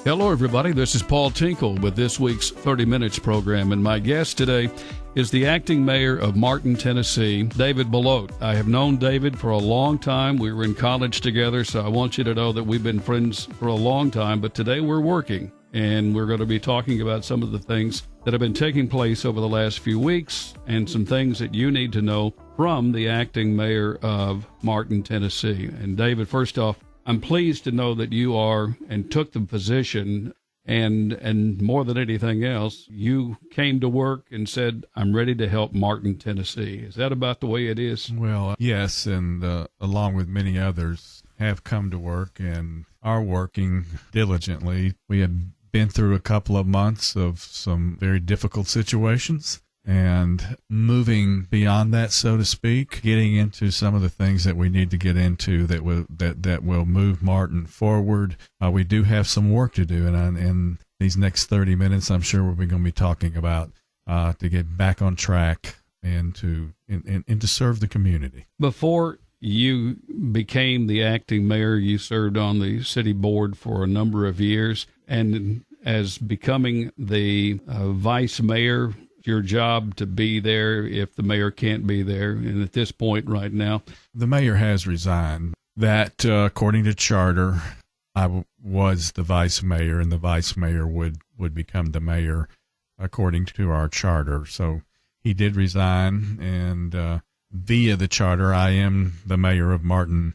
Hello, everybody. This is Paul Tinkle with this week's 30 Minutes program, and my guest today is the acting mayor of Martin, Tennessee, David Belote. I have known David for a long time. We were in college together, so I want you to know that we've been friends for a long time, but today we're working, and we're going to be talking about some of the things that have been taking place over the last few weeks and some things that you need to know from the acting mayor of Martin, Tennessee. And David, first off, I'm pleased to know that you are and took the position, and more than anything else, you came to work and said, I'm ready to help Martin, Tennessee. Is that about the way it is? Well, yes, and along with many others have come to work and are working diligently. We have been through a couple of months of some very difficult situations, and moving beyond that, so to speak, getting into some of the things that we need to get into that will move Martin forward. We do have some work to do, and in these next 30 minutes, I'm sure we're going to be talking about to get back on track and to serve the community. Before you became the acting mayor, you served on the city board for a number of years, and as becoming the vice mayor, your job to be there if the mayor can't be there. And at this point right now, the mayor has resigned. That, according to charter, I was the vice mayor, and the vice mayor would become the mayor according to our charter. So he did resign, and via the charter, I am the mayor of Martin,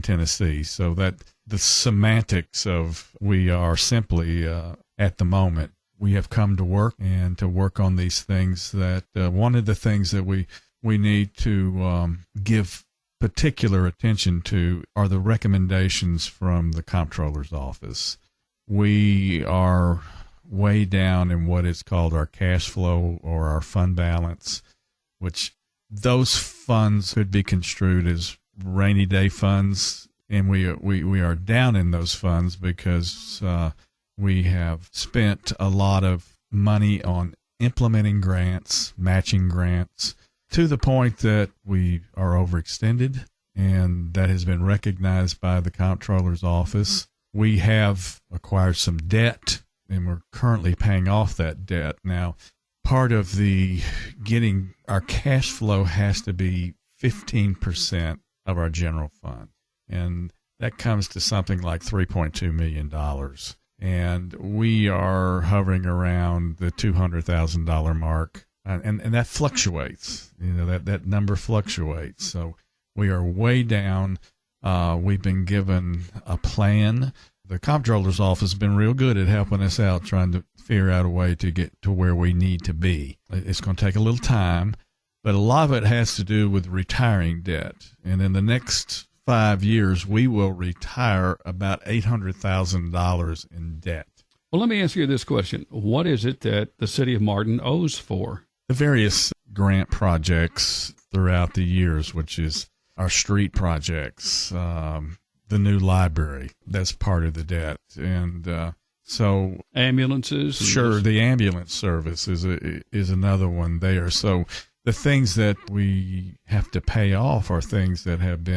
Tennessee. So that the semantics of we are simply at the moment, we have come to work and to work on these things that one of the things that we need to give particular attention to are the recommendations from the comptroller's office. We are way down in what is called our cash flow or our fund balance, which those funds could be construed as rainy day funds, and we are down in those funds because we have spent a lot of money on implementing grants, matching grants, to the point that we are overextended, and that has been recognized by the comptroller's office. We have acquired some debt, and we're currently paying off that debt. Now, part of the getting our cash flow has to be 15% of our general fund, and that comes to something like $3.2 million. And we are hovering around the $200,000 mark, and that fluctuates. You know, that number fluctuates. So we are way down. We've been given a plan. The comptroller's office has been real good at helping us out, trying to figure out a way to get to where we need to be. It's going to take a little time, but a lot of it has to do with retiring debt. And in the next 5 years, we will retire about $800,000 in debt. Well, let me ask you this question. What is it that the city of Martin owes for? The various grant projects throughout the years, which is our street projects, the new library, that's part of the debt. And so ambulances? Sure, the ambulance service is another one there. So the things that we have to pay off are things that have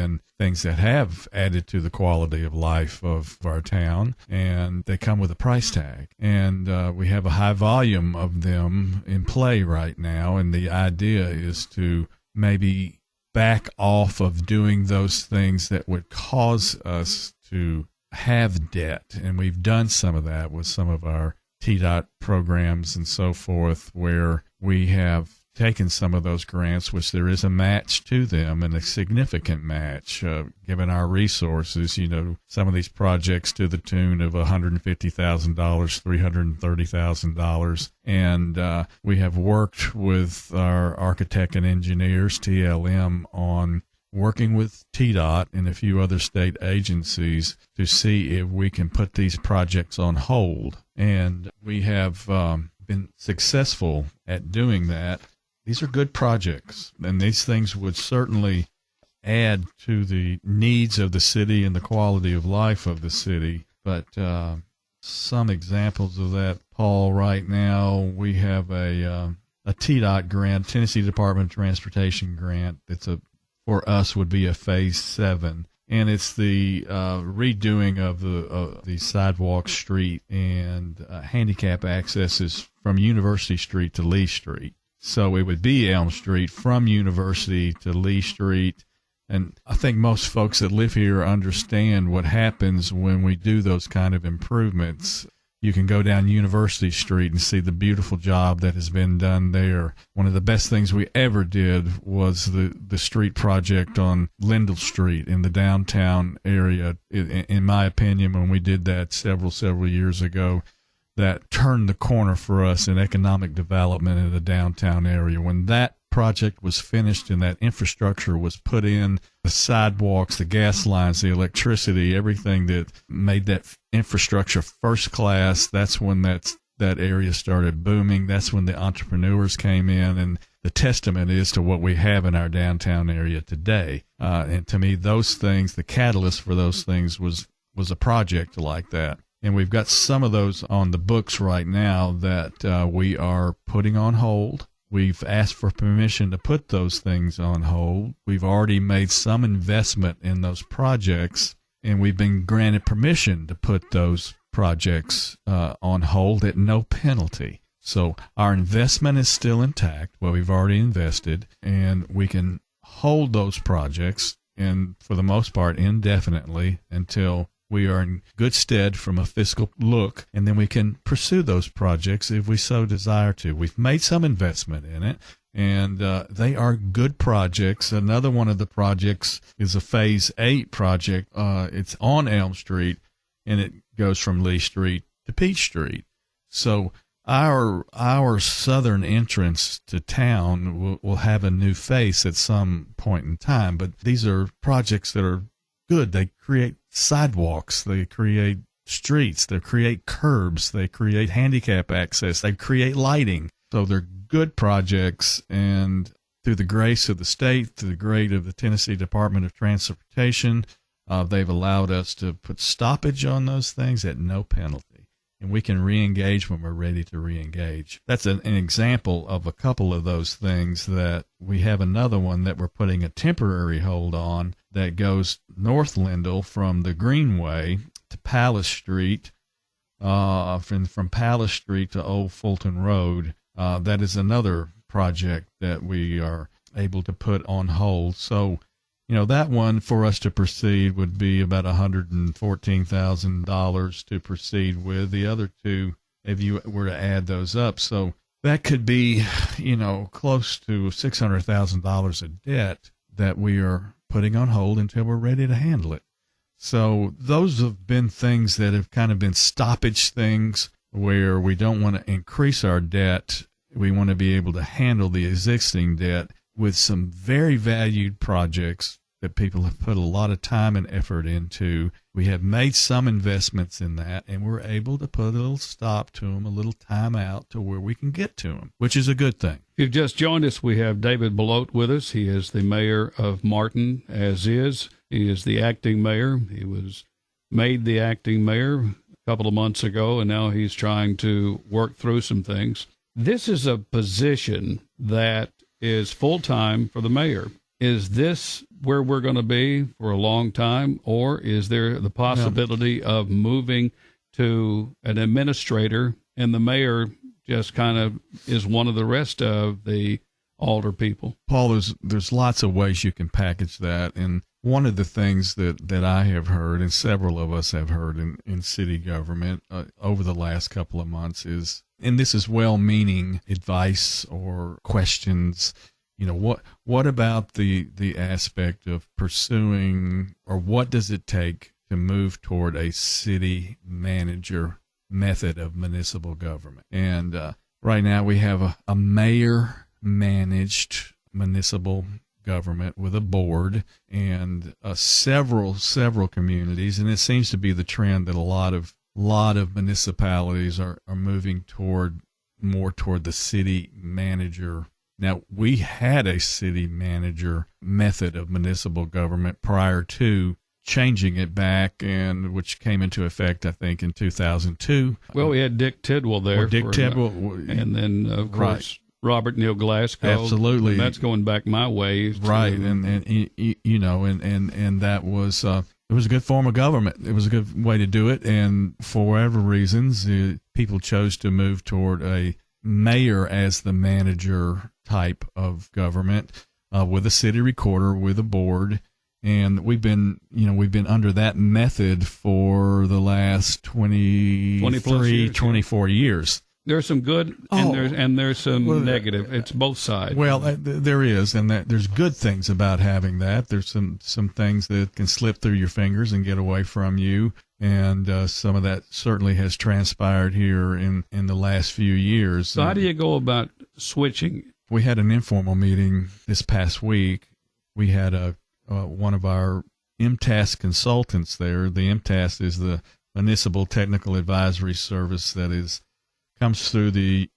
added to the quality of life of our town, and they come with a price tag. And we have a high volume of them in play right now, and the idea is to maybe back off of doing those things that would cause us to have debt. And we've done some of that with some of our TDOT programs and so forth, where we have taken some of those grants, which there is a match to them, and a significant match, given our resources. You know, some of these projects to the tune of $150,000, $330,000. And we have worked with our architect and engineers, TLM, on working with TDOT and a few other state agencies to see if we can put these projects on hold. And we have been successful at doing that. These are good projects, and these things would certainly add to the needs of the city and the quality of life of the city. But some examples of that, Paul, right now we have a TDOT grant, Tennessee Department of Transportation grant. For us would be a Phase 7, and it's the redoing of the sidewalk, street, and handicap accesses from University Street to Lee Street. So it would be Elm Street from University to Lee Street. And I think most folks that live here understand what happens when we do those kind of improvements. You can go down University Street and see the beautiful job that has been done there. One of the best things we ever did was the street project on Lindell Street in the downtown area. In my opinion, when we did that several years ago, that turned the corner for us in economic development in the downtown area. When that project was finished and that infrastructure was put in, the sidewalks, the gas lines, the electricity, everything that made that infrastructure first class, that's when that area started booming. That's when the entrepreneurs came in, and the testament is to what we have in our downtown area today. And to me, those things, the catalyst for those things was a project like that. And we've got some of those on the books right now that we are putting on hold. We've asked for permission to put those things on hold. We've already made some investment in those projects, and we've been granted permission to put those projects on hold at no penalty. So our investment is still intact, what we've already invested, and we can hold those projects, and for the most part, indefinitely until we are in good stead from a fiscal look, and then we can pursue those projects if we so desire to. We've made some investment in it, and they are good projects. Another one of the projects is a Phase 8 project. It's on Elm Street, and it goes from Lee Street to Peach Street. So our southern entrance to town will have a new face at some point in time, but these are projects that are good. They create sidewalks, they create streets, they create curbs, they create handicap access, they create lighting. So they're good projects, and through the grace of the state, through the grace of the Tennessee Department of Transportation, they've allowed us to put stoppage on those things at no penalty. And we can re-engage when we're ready to re-engage. That's an example of a couple of those things. That we have another one that we're putting a temporary hold on that goes north Lindell from the Greenway to Palace Street, from Palace Street to Old Fulton Road. That is another project that we are able to put on hold. So, that one for us to proceed would be about $114,000 to proceed with. The other two, if you were to add those up, so that could be, close to $600,000 of debt that we are putting on hold until we're ready to handle it. So those have been things that have kind of been stoppage things where we don't want to increase our debt. We want to be able to handle the existing debt with some very valued projects that people have put a lot of time and effort into. We have made some investments in that, and we're able to put a little stop to them, a little time out to where we can get to them, which is a good thing. If you've just joined us, we have David Belote with us. He is the mayor of Martin, as is. He is the acting mayor. He was made the acting mayor a couple of months ago, and now he's trying to work through some things. This is a position that is full-time for the mayor. Is this where we're going to be for a long time, or is there the possibility of moving to an administrator, and the mayor just kind of is one of the rest of the alder people? Paul, there's lots of ways you can package that, and one of the things that I have heard, and several of us have heard in city government over the last couple of months is, and this is well-meaning advice or questions, what about the aspect of pursuing, or what does it take to move toward a city manager method of municipal government? And right now we have a mayor-managed municipal government with a board and several communities, and it seems to be the trend that a lot of municipalities are moving more toward the city manager. Now, we had a city manager method of municipal government prior to changing it back, and which came into effect, I think, in 2002. Well, we had Dick Tidwell there. Tidwell. And then, of course, Robert Neal Glasgow. Absolutely. And that's going back my way. Right. And that was, it was a good form of government. It was a good way to do it. And for whatever reasons, people chose to move toward a mayor as the manager type of government, with a city recorder, with a board. And we've been under that method for the last 24 years. There's some good and there's some negative. It's both sides. Well, there is, and there's good things about having that. There's some things that can slip through your fingers and get away from you, and some of that certainly has transpired here in the last few years. So how do you go about switching? We had an informal meeting this past week. We had one of our MTAS consultants there. The MTAS is the Municipal Technical Advisory Service that comes through the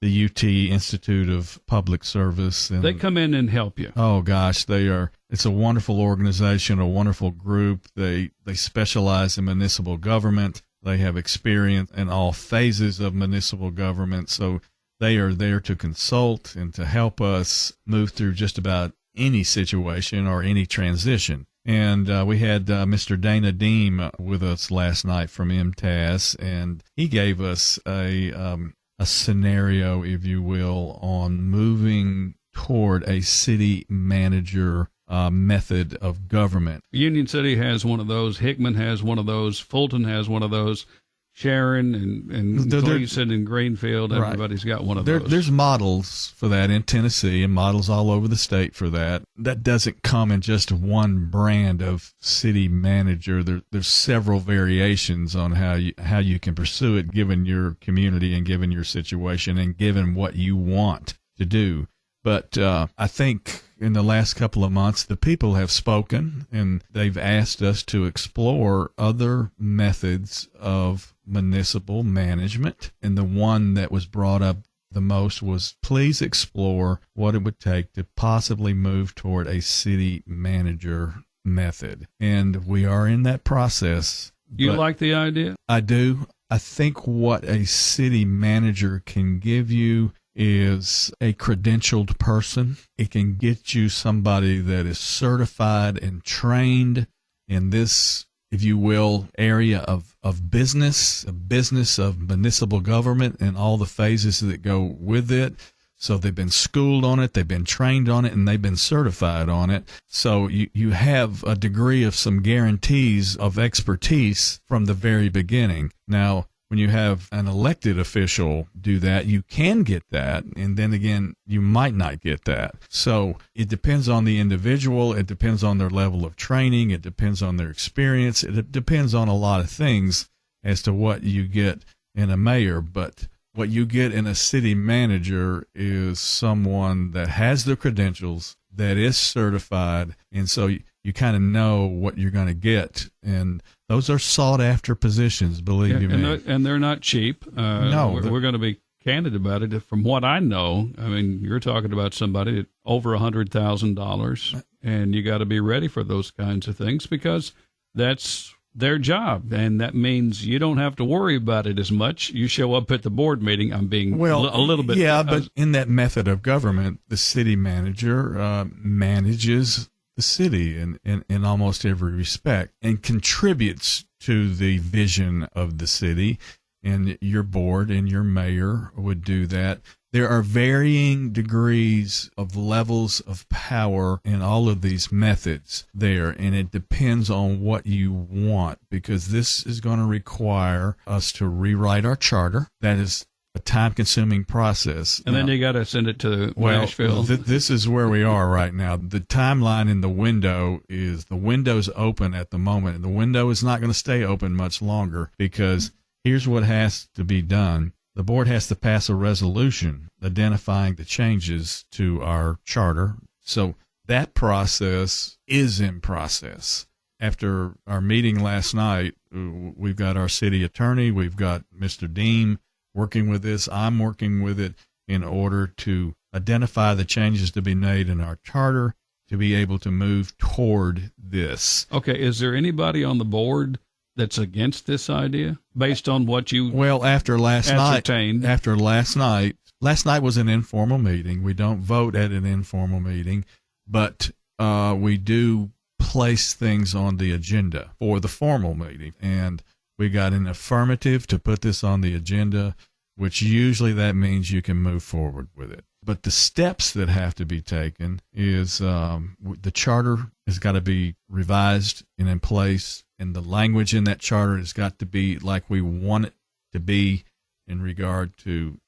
UT Institute of Public Service. And they come in and help you. Oh gosh, it's a wonderful organization, a wonderful group. They specialize in municipal government. They have experience in all phases of municipal government. So they are there to consult and to help us move through just about any situation or any transition. And we had Mr. Dana Deem with us last night from MTAS, and he gave us a scenario, if you will, on moving toward a city manager method of government. Union City has one of those. Hickman has one of those. Fulton has one of those. Sharon and Gleason and Greenfield, everybody's got one of those. There's models for that in Tennessee and models all over the state for that. That doesn't come in just one brand of city manager. There's several variations on how you can pursue it given your community and given your situation and given what you want to do. But I think in the last couple of months, the people have spoken, and they've asked us to explore other methods of municipal management. And the one that was brought up the most was, please explore what it would take to possibly move toward a city manager method. And we are in that process. You like the idea? I do. I think what a city manager can give you is a credentialed person. It can get you somebody that is certified and trained in this, if you will, area of business, a business of municipal government and all the phases that go with it. So they've been schooled on it, they've been trained on it, and they've been certified on it. So you have a degree of some guarantees of expertise from the very beginning. Now, when you have an elected official do that, you can get that, and then again, you might not get that. So it depends on the individual. It depends on their level of training. It depends on their experience. It depends on a lot of things as to what you get in a mayor. But what you get in a city manager is someone that has the credentials, that is certified, and so you kind of know what you're going to get. And those are sought-after positions, believe you me. And they're not cheap. No. We're going to be candid about it. From what I know, I mean, you're talking about somebody at over $100,000, and you got to be ready for those kinds of things because that's their job, and that means you don't have to worry about it as much. You show up at the board meeting. I'm being a little bit... Yeah, but in that method of government, the city manager manages the city in almost every respect and contributes to the vision of the city, and your board and your mayor would do that. There are varying degrees of levels of power in all of these methods there, and it depends on what you want, because this is going to require us to rewrite our charter. That is a time-consuming process. And then you got to send it to Nashville. This is where we are right now. The timeline in the window is the window's open at the moment, and the window is not going to stay open much longer because here's what has to be done. The board has to pass a resolution identifying the changes to our charter. So that process is in process. After our meeting last night, we've got our city attorney, we've got Mr. Deem working with this. I'm working with it in order to identify the changes to be made in our charter to be able to move toward this. Okay, is there anybody on the board that's against this idea based on what you after last ascertained? Last night was an informal meeting. We don't vote at an informal meeting, but we do place things on the agenda for the formal meeting. And we got an affirmative to put this on the agenda, which usually that means you can move forward with it. But the steps that have to be taken is the charter has got to be revised and in place, and the language in that charter has got to be like we want it to be in regard to.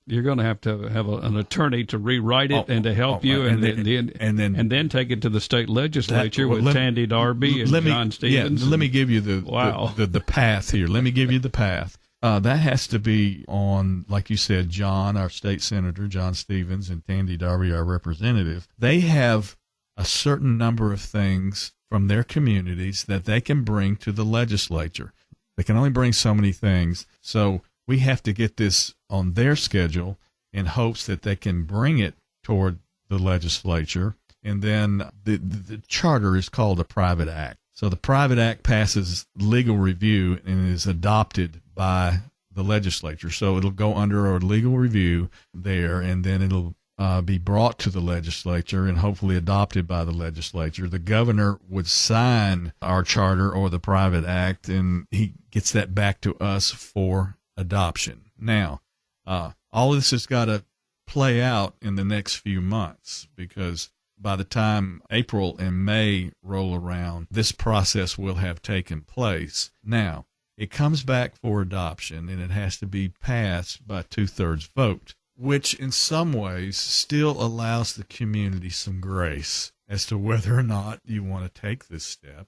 You're going to have an attorney to rewrite it and to help you, and then take it to the state legislature with Tandy Darby and John Stevens. Let me give you the path here. Let me give you the path. That has to be on, like you said, John, our state senator, John Stevens, and Tandy Darby, our representative. They have a certain number of things from their communities that they can bring to the legislature. They can only bring so many things. So we have to get this on their schedule in hopes that they can bring it toward the legislature. And then the charter is called a private act. So the private act passes legal review and is adopted by the legislature. So it'll go under a legal review there, and then it'll be brought to the legislature and hopefully adopted by the legislature. The governor would sign our charter or the private act, and he gets that back to us for adoption. Now, all of this has got to play out in the next few months, because by the time April and May roll around, this process will have taken place. Now, it comes back for adoption, and it has to be passed by 2/3 vote, which in some ways still allows the community some grace as to whether or not you want to take this step,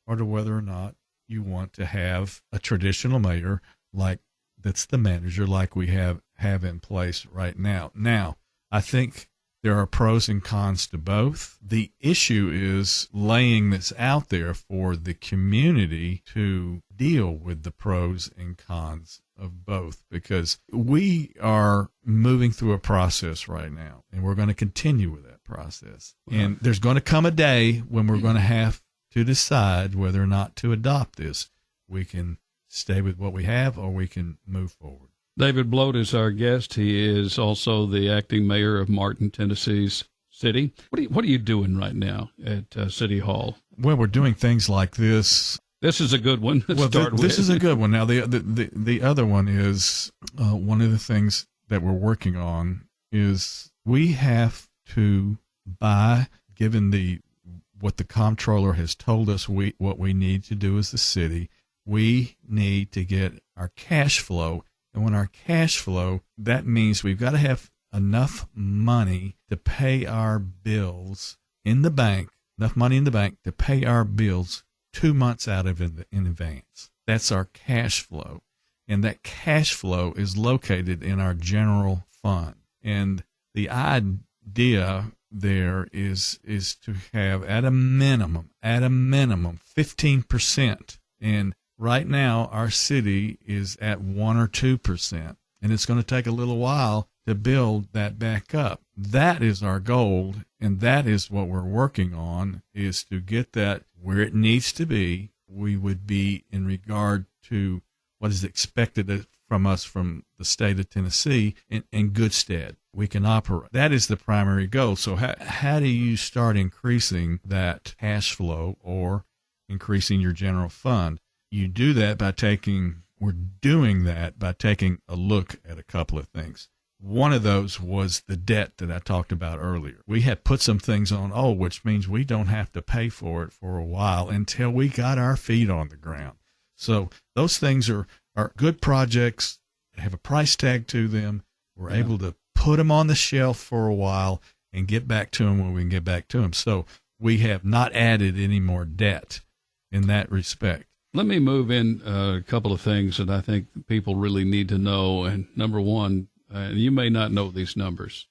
or to whether or not you want to have a traditional mayor that's the manager like we have in place right now. Now, I think there are pros and cons to both. The issue is laying this out there for the community to deal with the pros and cons of both, because we are moving through a process right now, and we're going to continue with that process. And there's going to come a day when we're going to have to decide whether or not to adopt this. We can stay with what we have, or we can move forward. David Belote is our guest. He is also the acting mayor of Martin, Tennessee's city. What are you doing right now at City Hall? Well, we're doing things like this. This is a good one. This is a good one. Now, the other one is one of the things that we're working on is we have to buy, given what the comptroller has told us what we need to do as the city, we need to get our cash flow. And when our cash flow, that means we've got to have enough money to pay our bills in the bank, enough money in the bank to pay our bills 2 months out in advance. That's our cash flow. And that cash flow is located in our general fund. And the idea there is to have at a minimum 15%. And right now, our city is at 1 or 2%, and it's going to take a little while to build that back up. That is our goal, and that is what we're working on, is to get that where it needs to be. We would be, in regard to what is expected from us from the state of Tennessee, in good stead. We can operate. That is the primary goal. So how do you start increasing that cash flow or increasing your general fund? You do that we're doing that by taking a look at a couple of things. One of those was the debt that I talked about earlier. We had put some things on hold, which means we don't have to pay for it for a while until we got our feet on the ground. So those things are good projects, have a price tag to them. We're able to put them on the shelf for a while and get back to them when we can get back to them. So we have not added any more debt in that respect. Let me move in a couple of things that I think people really need to know. And number one, you may not know these numbers,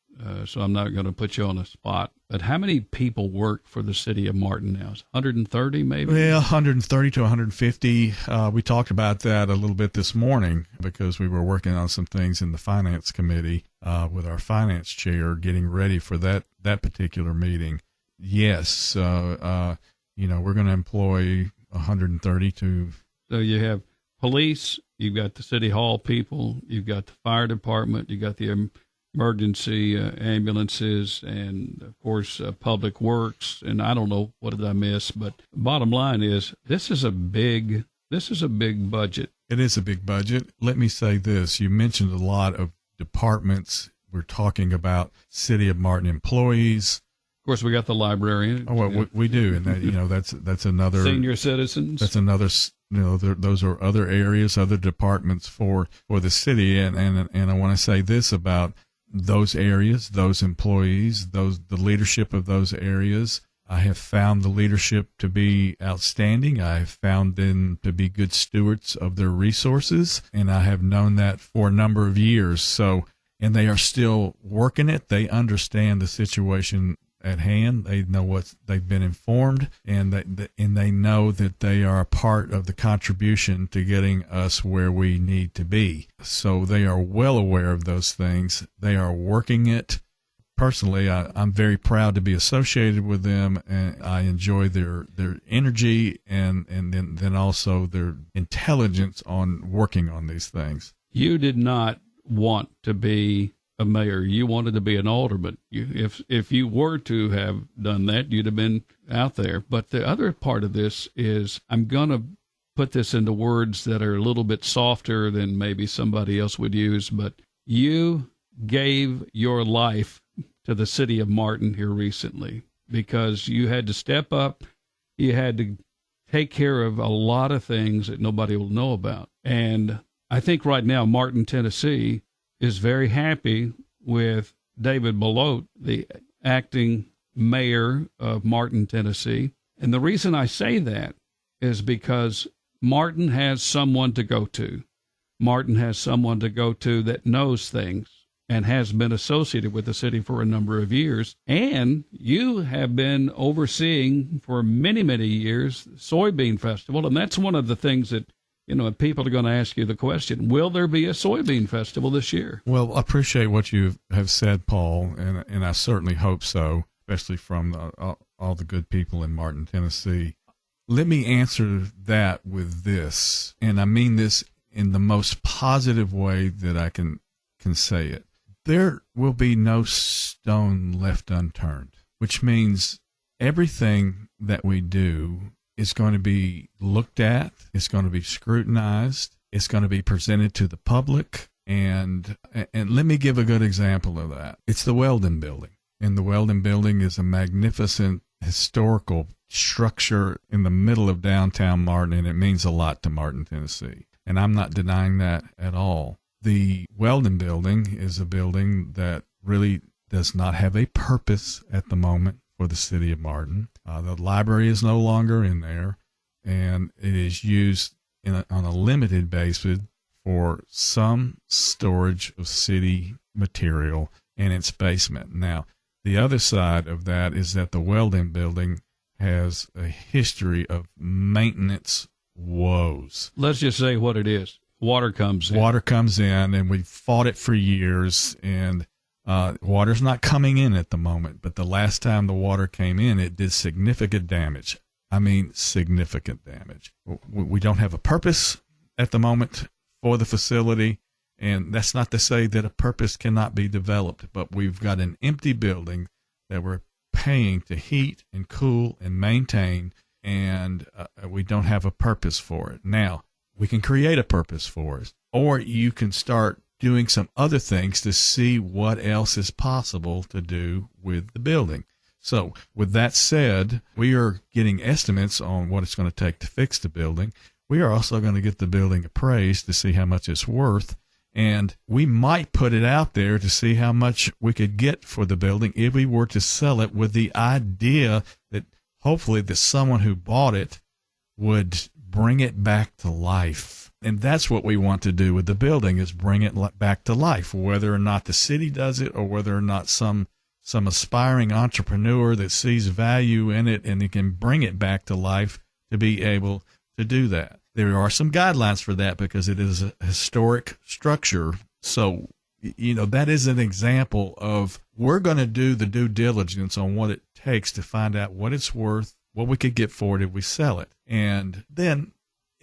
so I'm not going to put you on the spot. But how many people work for the city of Martin now? 130 maybe? Well, 130 to 150. We talked about that a little bit this morning because we were working on some things in the finance committee with our finance chair, getting ready for that particular meeting. Yes, we're going to employ 130 to So you have police, you've got the city hall people, you've got the fire department, you've got the emergency ambulances, and of course public works, and I don't know what did I miss, but bottom line is this is a big budget. It is a big budget. Let me say this: you mentioned a lot of departments. We're talking about City of Martin employees. Of course, we got the librarian. Oh, well, we do, and that, that's another senior citizens. That's another. Those are other areas, other departments for the city, and I want to say this about those areas, those employees, the leadership of those areas. I have found the leadership to be outstanding. I have found them to be good stewards of their resources, and I have known that for a number of years. So, and they are still working it. They understand the situation at hand. They know they've been informed, and they know that they are a part of the contribution to getting us where we need to be. So they are well aware of those things. They are working it. Personally, I'm very proud to be associated with them, and I enjoy their energy and then also their intelligence on working on these things. You did not want to be a mayor. You wanted to be an alderman. If you were to have done that, you'd have been out there. But the other part of this is, I'm going to put this into words that are a little bit softer than maybe somebody else would use, but you gave your life to the city of Martin here recently because you had to step up. You had to take care of a lot of things that nobody will know about. And I think right now Martin, Tennessee is very happy with David Belote, the acting mayor of Martin, Tennessee. And the reason I say that is because Martin has someone to go to. Martin has someone to go to that knows things and has been associated with the city for a number of years. And you have been overseeing for many, many years the Soybean Festival. And that's one of the things that, people are going to ask you the question, will there be a soybean festival this year? Well, I appreciate what you have said, Paul, and I certainly hope so, especially from all the good people in Martin, Tennessee. Let me answer that with this, and I mean this in the most positive way that I can say it. There will be no stone left unturned, which means everything that we do is going to be looked at, it's going to be scrutinized, it's going to be presented to the public, and let me give a good example of that. It's the Weldon Building, and the Weldon Building is a magnificent historical structure in the middle of downtown Martin, and it means a lot to Martin, Tennessee, and I'm not denying that at all. The Weldon Building is a building that really does not have a purpose at the moment for the city of Martin. The library is no longer in there, and it is used on a limited basis for some storage of city material in its basement. Now, the other side of that is that the Weldon Building has a history of maintenance woes. Let's just say what it is. Water comes in, and we've fought it for years, and water's not coming in at the moment, but the last time the water came in, it did significant damage. I mean, significant damage. We don't have a purpose at the moment for the facility, and that's not to say that a purpose cannot be developed, but we've got an empty building that we're paying to heat and cool and maintain, and we don't have a purpose for it. Now, we can create a purpose for it, or you can start doing some other things to see what else is possible to do with the building. So with that said, we are getting estimates on what it's going to take to fix the building. We are also going to get the building appraised to see how much it's worth, and we might put it out there to see how much we could get for the building if we were to sell it, with the idea that hopefully that someone who bought it would bring it back to life. And that's what we want to do with the building, is bring it back to life, whether or not the city does it or whether or not some aspiring entrepreneur that sees value in it and they can bring it back to life to be able to do that. There are some guidelines for that because it is a historic structure. So, that is an example of, we're going to do the due diligence on what it takes to find out what it's worth, what we could get for it if we sell it. And then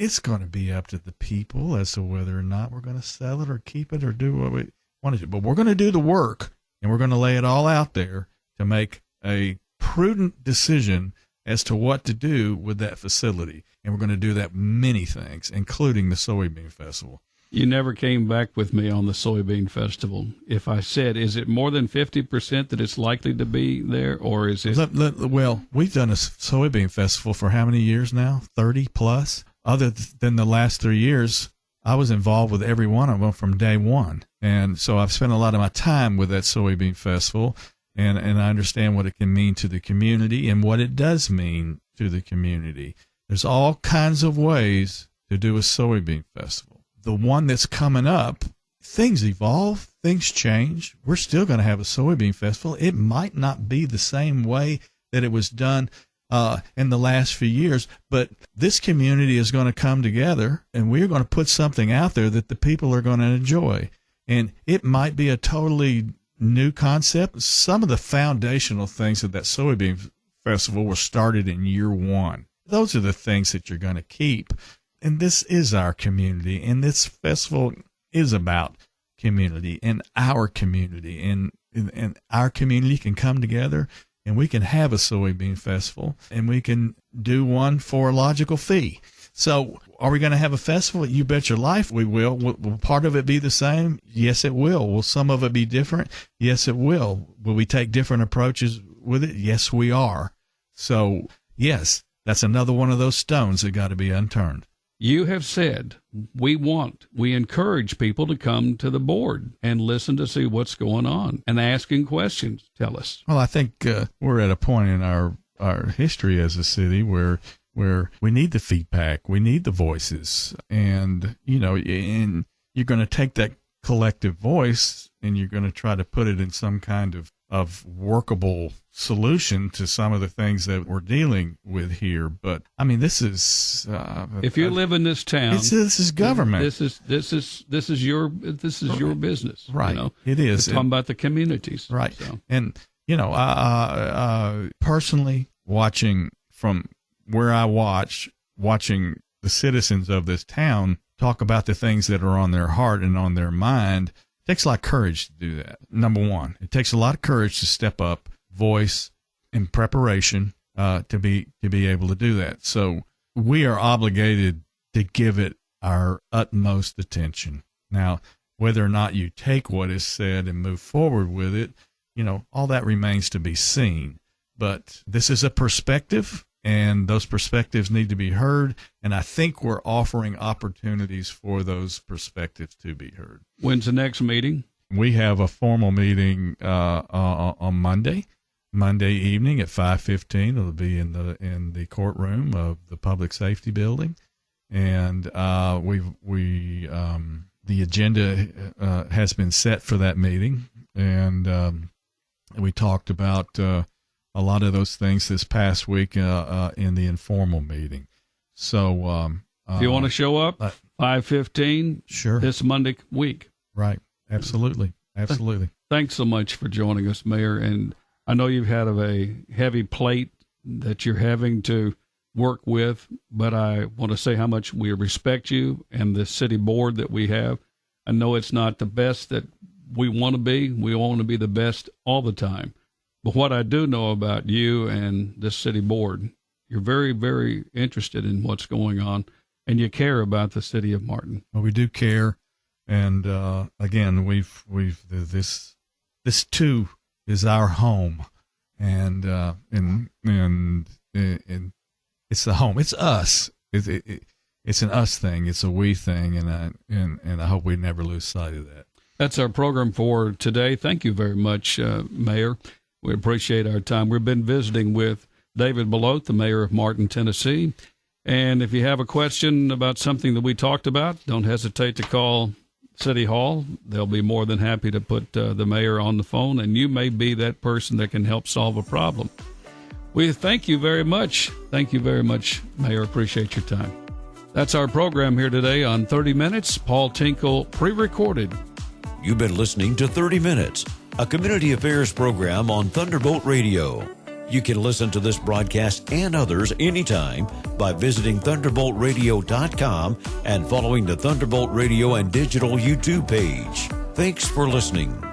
it's going to be up to the people as to whether or not we're going to sell it or keep it or do what we want to do. But we're going to do the work, and we're going to lay it all out there to make a prudent decision as to what to do with that facility. And we're going to do that many things, including the soybean festival. You never came back with me on the soybean festival. If I said, is it more than 50% that it's likely to be there, or is it? Well, we've done a soybean festival for how many years now? 30 plus. Other than the last 3 years, I was involved with every one of them from day one. And so I've spent a lot of my time with that soybean festival, and I understand what it can mean to the community and what it does mean to the community. There's all kinds of ways to do a soybean festival. The one that's coming up, things evolve, things change. We're still going to have a soybean festival. It might not be the same way that it was done in the last few years, but this community is going to come together, and we're going to put something out there that the people are going to enjoy. And it might be a totally new concept. Some of the foundational things of that soybean festival were started in year one. Those are the things that you're going to keep. And this is our community, and this festival is about community and our community, and our community can come together, and we can have a soybean festival, and we can do one for a logical fee. So are we going to have a festival? You bet your life we will. Will part of it be the same? Yes, it will. Will some of it be different? Yes, it will. Will we take different approaches with it? Yes, we are. So, yes, that's another one of those stones that got to be unturned. You have said we encourage people to come to the board and listen to see what's going on and asking questions. Tell us. Well, I think we're at a point in our history as a city where we need the feedback, we need the voices, and and you're going to take that collective voice and you're going to try to put it in some kind of workable solution to some of the things that we're dealing with here. But I mean, this is if you live in this town, this is government. This is your business, right? It is. We're talking about the communities, right? So. And personally, watching from where I watching the citizens of this town talk about the things that are on their heart and on their mind. It takes a lot of courage to do that. Number one, it takes a lot of courage to step up, voice, and preparation to be able to do that. So we are obligated to give it our utmost attention. Now, whether or not you take what is said and move forward with it, all that remains to be seen. But this is a perspective, and those perspectives need to be heard, and I think we're offering opportunities for those perspectives to be heard. When's the next meeting? We have a formal meeting on Monday evening at 5:15. It'll be in the courtroom of the Public Safety Building, and the agenda has been set for that meeting, and we talked about a lot of those things this past week in the informal meeting. So if you want to show up, 5:15, sure, this Monday week. Right. Absolutely. Thanks so much for joining us, Mayor. And I know you've had a heavy plate that you're having to work with, but I want to say how much we respect you and the city board that we have. I know it's not the best that we want to be. We want to be the best all the time. But what I do know about you and this city board, you're very, very interested in what's going on, and you care about the city of Martin. Well, we do care, and again, this too is our home, and it's the home. It's us. It's an us thing. It's a we thing, and I hope we never lose sight of that. That's our program for today. Thank you very much, Mayor. We appreciate our time. We've been visiting with David Belote, the mayor of Martin, Tennessee. And if you have a question about something that we talked about, don't hesitate to call City Hall. They'll be more than happy to put the mayor on the phone, and you may be that person that can help solve a problem. We thank you very much. Thank you very much, Mayor. Appreciate your time. That's our program here today on 30 Minutes. Paul Tinkle, pre-recorded. You've been listening to 30 Minutes, a community affairs program on Thunderbolt Radio. You can listen to this broadcast and others anytime by visiting thunderboltradio.com and following the Thunderbolt Radio and Digital YouTube page. Thanks for listening.